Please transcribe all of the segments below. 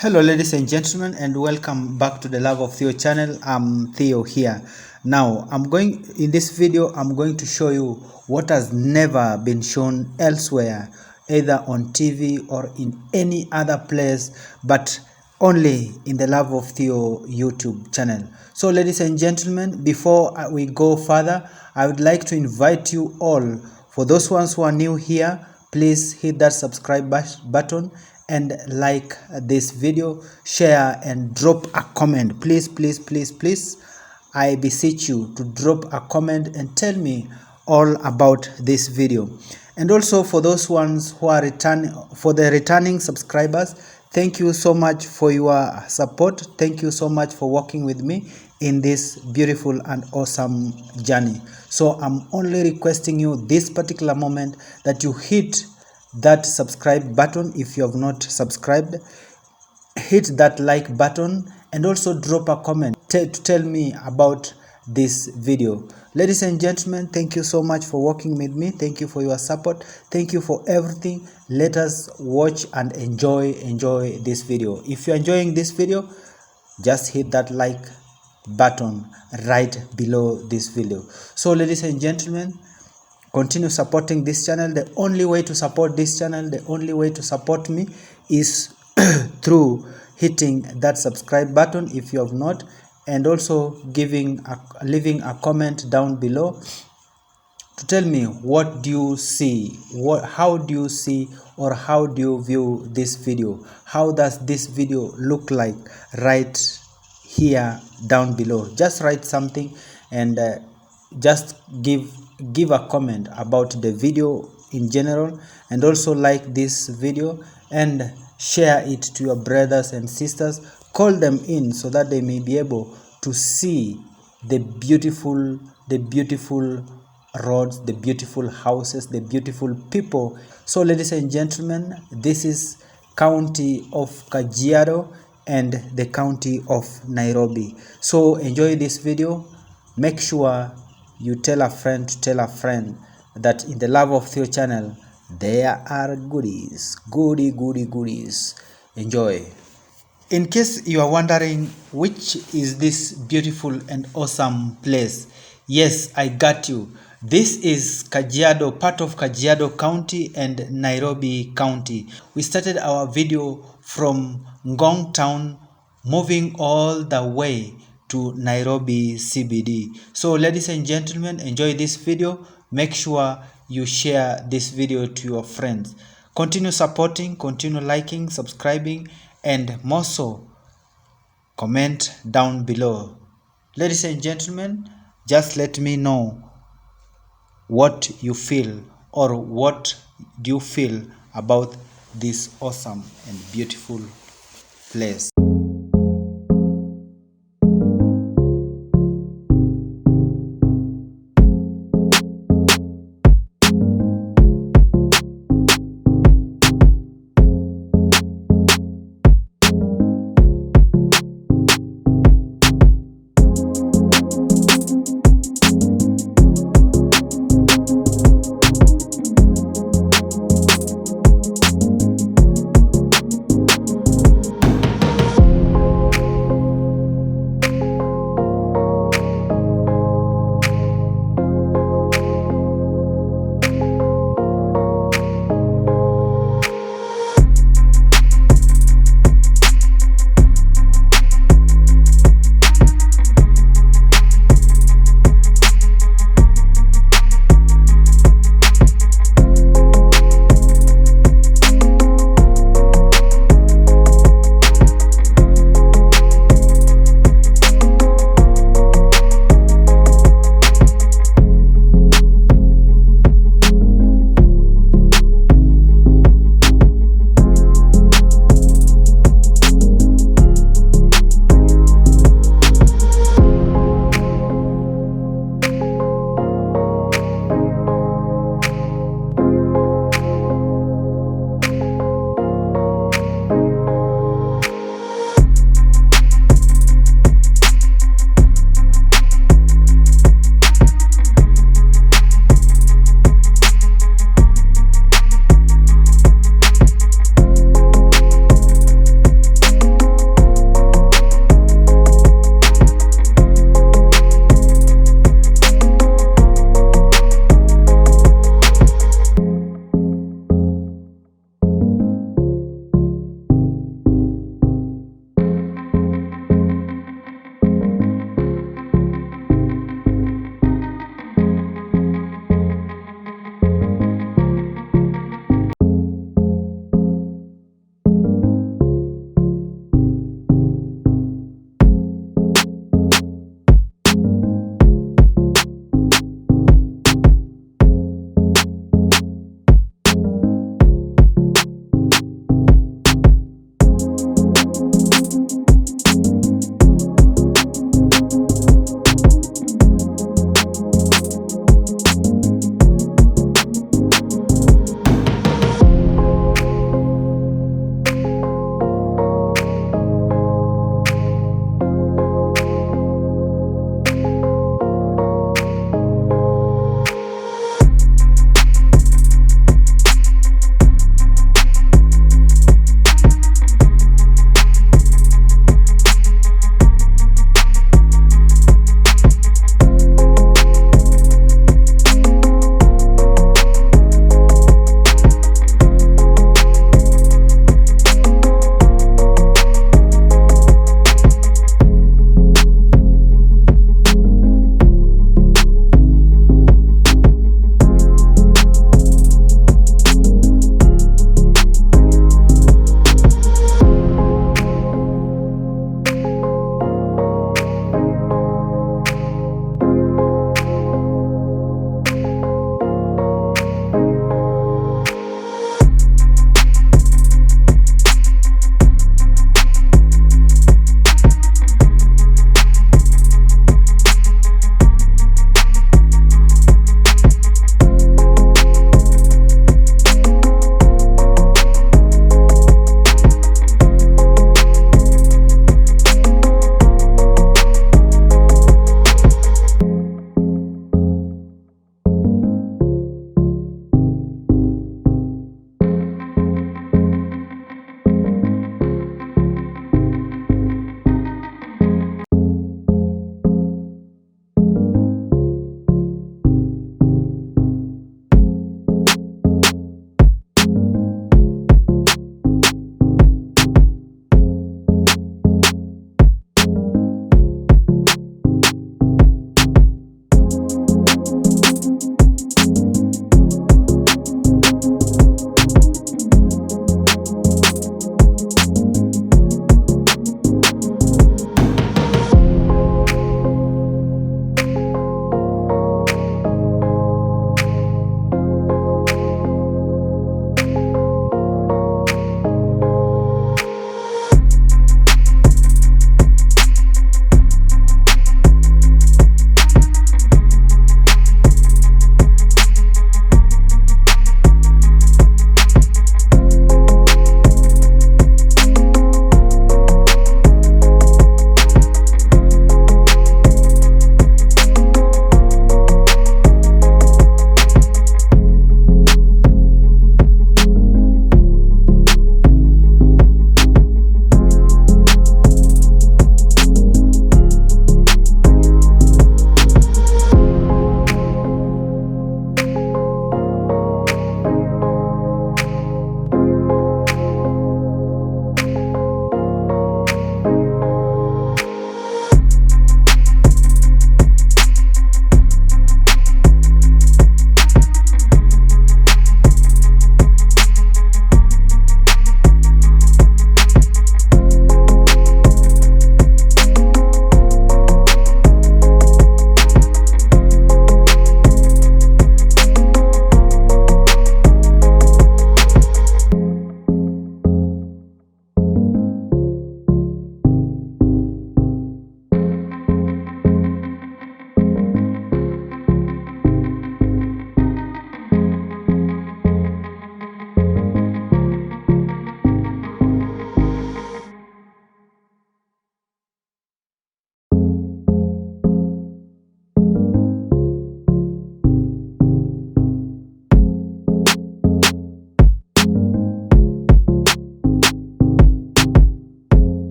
Hello ladies and gentlemen, and welcome back to the Love of Theo channel. I'm Theo here. Now in this video I'm going to show you what has never been shown elsewhere, either on TV or in any other place, but only in the Love of Theo YouTube channel. So ladies and gentlemen, before we go further, I would like to invite you all, for those ones who are new here, please hit that subscribe button and like this video, share and drop a comment. Please, I beseech you to drop a comment and tell me all about this video. And also for those ones who are returning subscribers, thank you so much for your support. Thank you so much for working with me in this beautiful and awesome journey. So I'm only requesting you this particular moment that you hit that subscribe button if you have not subscribed, hit that like button, and also drop a comment to tell me about this video. Ladies and gentlemen, thank you so much for working with me. Thank you for your support. Thank you for everything. Let us watch and enjoy this video. If you're enjoying this video, just hit that like button right below this video. So ladies and gentlemen, continue supporting this channel. The only way to support this channel, the only way to support me is through hitting that subscribe button if you have not, and also leaving a comment down below to tell me what do you see, how do you see, or how do you view this video. How does this video look like? Right here down below, just write something and just give a comment about the video in general, and also like this video and share it to your brothers and sisters. Call them in so that they may be able to see the beautiful roads, the beautiful houses, the beautiful people. So ladies and gentlemen, this is county of Kajiado and the county of Nairobi. So enjoy this video. Make sure you tell a friend to tell a friend that in the Love of Theo channel there are goodies. Enjoy. In case you are wondering which is this beautiful and awesome place, yes, I got you. This is Kajiado, part of Kajiado County and Nairobi County. We started our video from Ngong Town, moving all the way to Nairobi CBD. So ladies and gentlemen, enjoy this video. Make sure you share this video to your friends. Continue supporting, continue liking, subscribing, and more so, comment down below. Ladies and gentlemen, just let me know what you feel, or what do you feel about this awesome and beautiful place.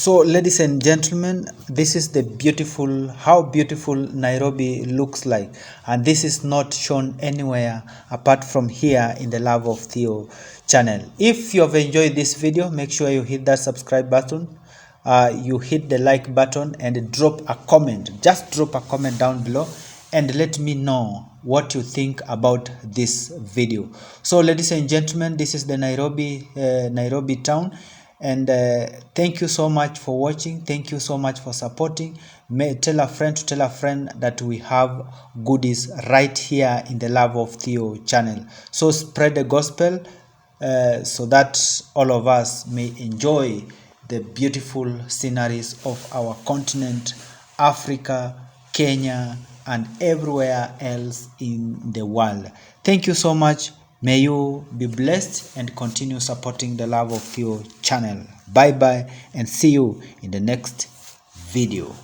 So ladies and gentlemen, this is the beautiful, how beautiful Nairobi looks like, and this is not shown anywhere apart from here in the Love of Theo channel. If you have enjoyed this video, make sure you hit that subscribe button, you hit the like button, and drop a comment. Just drop a comment down below and let me know what you think about this video. So ladies and gentlemen, this is the Nairobi town, and thank you so much for watching. Thank you so much for supporting. Tell a friend to tell a friend that we have goodies right here in the Love of Theo channel. So spread the gospel so that all of us may enjoy the beautiful sceneries of our continent, Africa, Kenya, and everywhere else in the world. Thank you so much. May you be blessed and continue supporting the Love of Theo channel. Bye bye and see you in the next video.